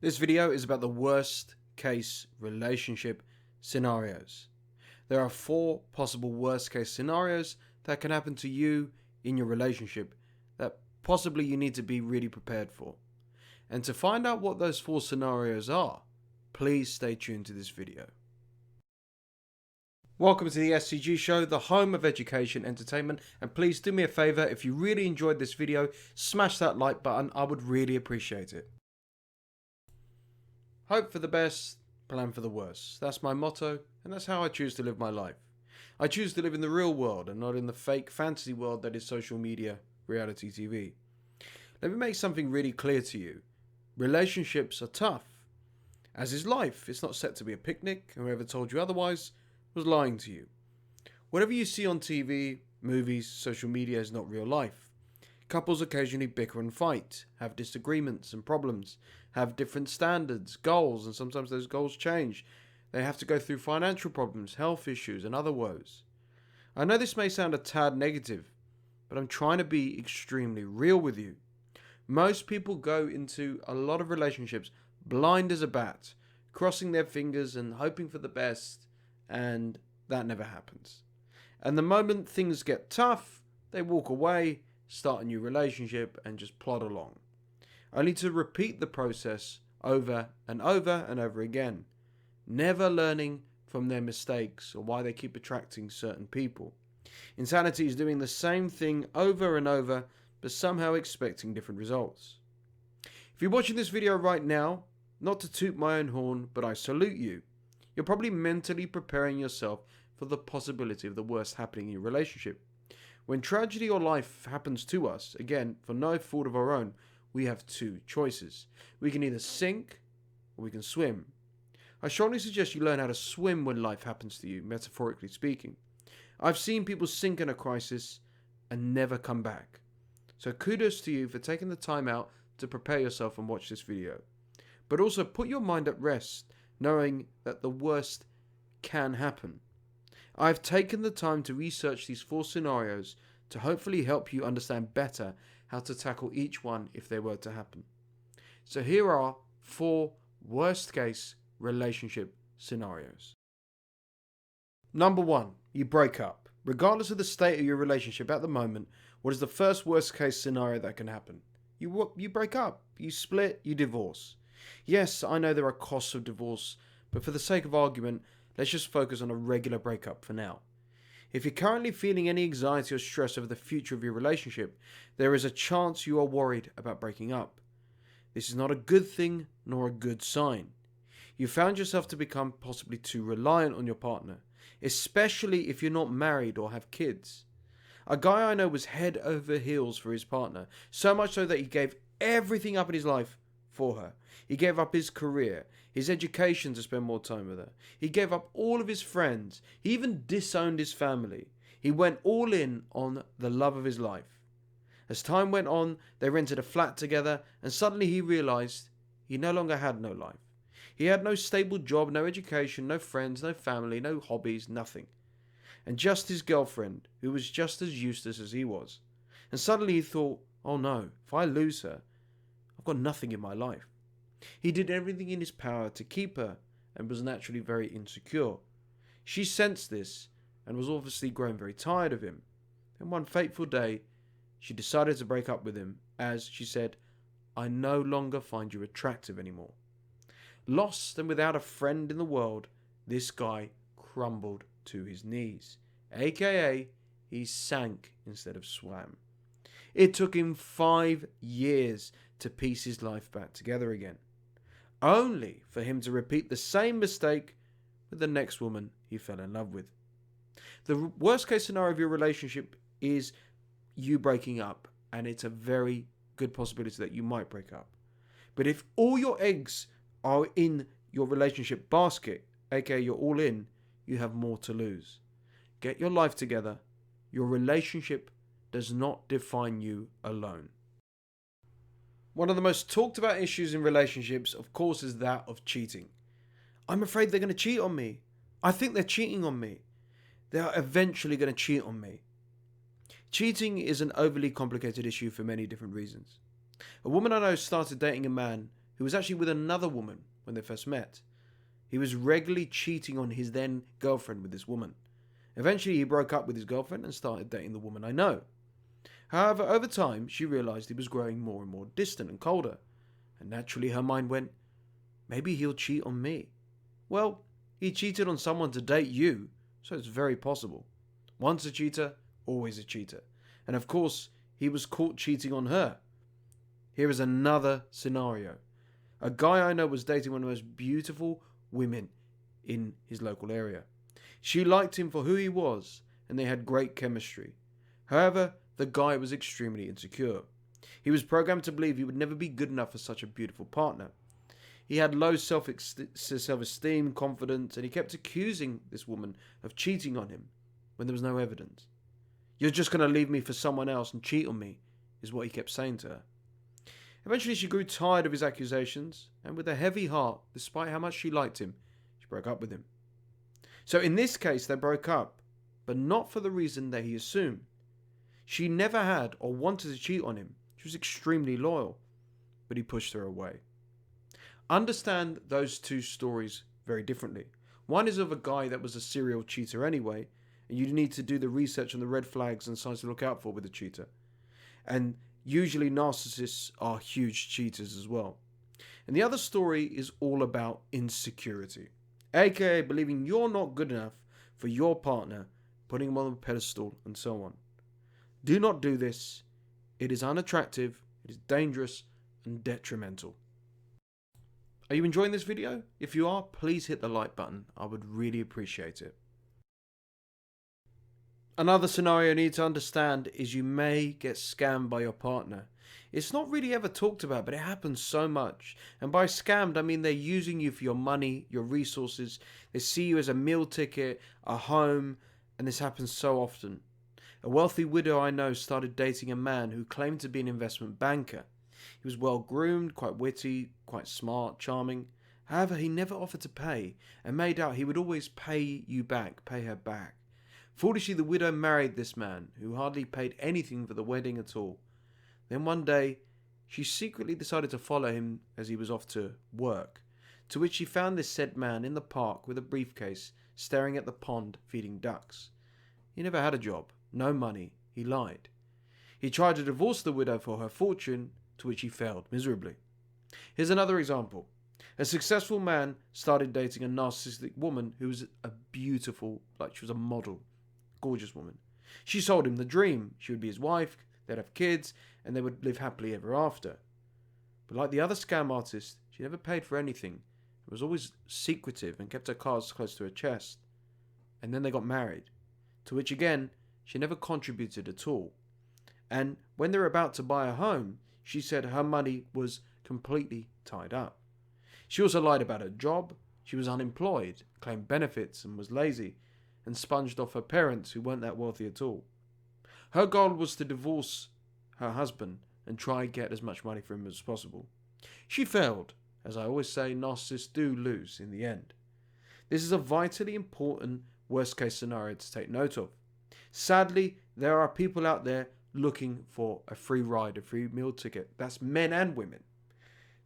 This video is about the worst case relationship scenarios. There are 4 possible worst case scenarios that can happen to you in your relationship that possibly you need to be really prepared for. And to find out what those 4 scenarios are, please stay tuned to this video. Welcome to the SCG Show, the home of education entertainment, and please do me a favor, if you really enjoyed this video, smash that like button. I would really appreciate it. Hope for the best, plan for the worst. That's my motto, and that's how I choose to live my life. I choose to live in the real world and not in the fake fantasy world that is social media, reality TV. Let me make something really clear to you. Relationships are tough. As is life, it's not set to be a picnic, and whoever told you otherwise was lying to you. Whatever you see on TV, movies, social media is not real life. Couples occasionally bicker and fight, have disagreements and problems, have different standards, goals, and sometimes those goals change. They have to go through financial problems, health issues, and other woes. I know this may sound a tad negative, but I'm trying to be extremely real with you. Most people go into a lot of relationships blind as a bat, crossing their fingers and hoping for the best, and that never happens. And the moment things get tough, they walk away, start a new relationship, and just plod along, only to repeat the process over and over and over again, never learning from their mistakes or why they keep attracting certain people. Insanity is doing the same thing over and over, but somehow expecting different results. If you're watching this video right now, not to toot my own horn, but I salute you. You're probably mentally preparing yourself for the possibility of the worst happening in your relationship. When tragedy or life happens to us, again, for no fault of our own, we have 2 choices. We can either sink or we can swim. I strongly suggest you learn how to swim when life happens to you, metaphorically speaking. I've seen people sink in a crisis and never come back. So kudos to you for taking the time out to prepare yourself and watch this video. But also put your mind at rest, knowing that the worst can happen. I've taken the time to research these 4 scenarios to hopefully help you understand better how to tackle each one if they were to happen. So here are 4 worst case relationship scenarios. Number 1, you break up. Regardless of the state of your relationship at the moment, what is the first worst case scenario that can happen? You break up, you split, you divorce. Yes, I know there are costs of divorce, but for the sake of argument, let's just focus on a regular breakup for now. If you're currently feeling any anxiety or stress over the future of your relationship, there is a chance you are worried about breaking up. This is not a good thing nor a good sign. You found yourself to become possibly too reliant on your partner, especially if you're not married or have kids. A guy I know was head over heels for his partner, so much so that he gave everything up in his life for her. He gave up his career, his education to spend more time with her. He gave up all of his friends. He even disowned his family. He went all in on the love of his life. As time went on, they rented a flat together, and suddenly he realized he no longer had no life. He had no stable job, no education, no friends, no family, no hobbies, nothing. And just his girlfriend, who was just as useless as he was. And suddenly he thought, oh no, if I lose her, I've got nothing in my life. He did everything in his power to keep her and was naturally very insecure. She sensed this and was obviously growing very tired of him. And one fateful day, she decided to break up with him as, she said, I no longer find you attractive anymore. Lost and without a friend in the world, this guy crumbled to his knees, aka he sank instead of swam. It took him 5 years to piece his life back together again, only for him to repeat the same mistake with the next woman he fell in love with. The worst case scenario of your relationship is you breaking up, and it's a very good possibility that you might break up. But if all your eggs are in your relationship basket, aka you're all in, you have more to lose. Get your life together. Your relationship does not define you alone. One of the most talked about issues in relationships, of course, is that of cheating. I'm afraid they're going to cheat on me. I think they're cheating on me. They are eventually going to cheat on me. Cheating is an overly complicated issue for many different reasons. A woman I know started dating a man who was actually with another woman when they first met. He was regularly cheating on his then girlfriend with this woman. Eventually, he broke up with his girlfriend and started dating the woman I know. However, over time, she realized he was growing more and more distant and colder, and naturally her mind went, maybe he'll cheat on me. Well, he cheated on someone to date you, so it's very possible. Once a cheater, always a cheater. And of course, he was caught cheating on her. Here is another scenario. A guy I know was dating one of the most beautiful women in his local area. She liked him for who he was, and they had great chemistry. However, the guy was extremely insecure. He was programmed to believe he would never be good enough for such a beautiful partner. He had low self-esteem, confidence, and he kept accusing this woman of cheating on him when there was no evidence. You're just going to leave me for someone else and cheat on me, is what he kept saying to her. Eventually, she grew tired of his accusations, and with a heavy heart, despite how much she liked him, she broke up with him. So in this case, they broke up, but not for the reason that he assumed. She never had or wanted to cheat on him. She was extremely loyal, but he pushed her away. Understand those two stories very differently. One is of a guy that was a serial cheater anyway, and you need to do the research on the red flags and signs to look out for with a cheater. And usually narcissists are huge cheaters as well. And the other story is all about insecurity, aka believing you're not good enough for your partner, putting him on a pedestal and so on. Do not do this. It is unattractive, it is dangerous and detrimental. Are you enjoying this video? If you are, please hit the like button. I would really appreciate it. Another scenario you need to understand is you may get scammed by your partner. It's not really ever talked about, but it happens so much. And by scammed, I mean they're using you for your money, your resources. They see you as a meal ticket, a home, and this happens so often. A wealthy widow I know started dating a man who claimed to be an investment banker. He was well groomed, quite witty, quite smart, charming. However, he never offered to pay and made out he would always pay her back. Foolishly, the widow married this man, who hardly paid anything for the wedding at all. Then one day, she secretly decided to follow him as he was off to work, to which she found this said man in the park with a briefcase, staring at the pond, feeding ducks. He never had a job, no money, he lied. He tried to divorce the widow for her fortune, to which he failed miserably. Here's another example. A successful man started dating a narcissistic woman who was a beautiful, she was a model, gorgeous woman. She sold him the dream. She would be his wife, they'd have kids, and they would live happily ever after. But like the other scam artists, she never paid for anything, was always secretive and kept her cards close to her chest. And then they got married, to which again, she never contributed at all. And when they were about to buy a home, she said her money was completely tied up. She also lied about her job. She was unemployed, claimed benefits, and was lazy, and sponged off her parents who weren't that wealthy at all. Her goal was to divorce her husband and try and get as much money from him as possible. She failed. As I always say, narcissists do lose in the end. This is a vitally important worst case scenario to take note of. Sadly, there are people out there looking for a free ride, a free meal ticket. That's men and women.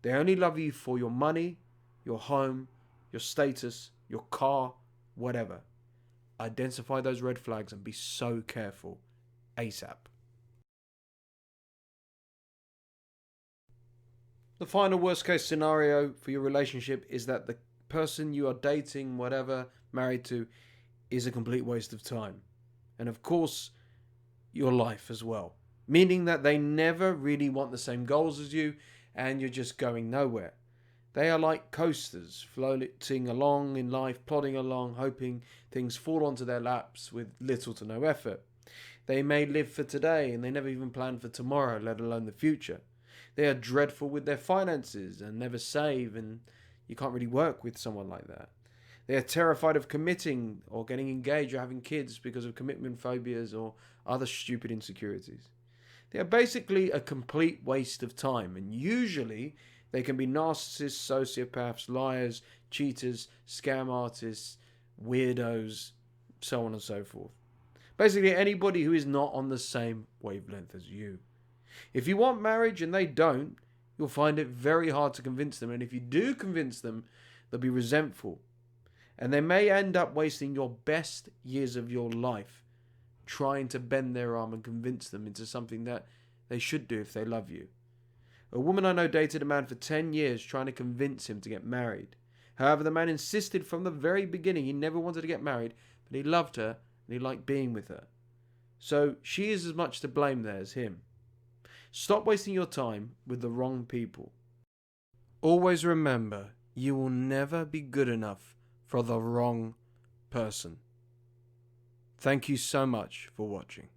They only love you for your money, your home, your status, your car, whatever. Identify those red flags and be so careful ASAP. The final worst case scenario for your relationship is that the person you are dating, whatever, married to, is a complete waste of time. And of course, your life as well. Meaning that they never really want the same goals as you and you're just going nowhere. They are like coasters, floating along in life, plodding along, hoping things fall onto their laps with little to no effort. They may live for today and they never even plan for tomorrow, let alone the future. They are dreadful with their finances and never save, and you can't really work with someone like that. They are terrified of committing or getting engaged or having kids because of commitment phobias or other stupid insecurities. They are basically a complete waste of time, and usually they can be narcissists, sociopaths, liars, cheaters, scam artists, weirdos, so on and so forth. Basically anybody who is not on the same wavelength as you. If you want marriage and they don't, You'll find it very hard to convince them, and if you do convince them, they'll be resentful. And they may end up wasting your best years of your life trying to bend their arm and convince them into something that they should do if they love you. A woman I know dated a man for 10 years trying to convince him to get married. However, the man insisted from the very beginning he never wanted to get married, but he loved her and he liked being with her. So she is as much to blame there as him. Stop wasting your time with the wrong people. Always remember, you will never be good enough for the wrong person. Thank you so much for watching.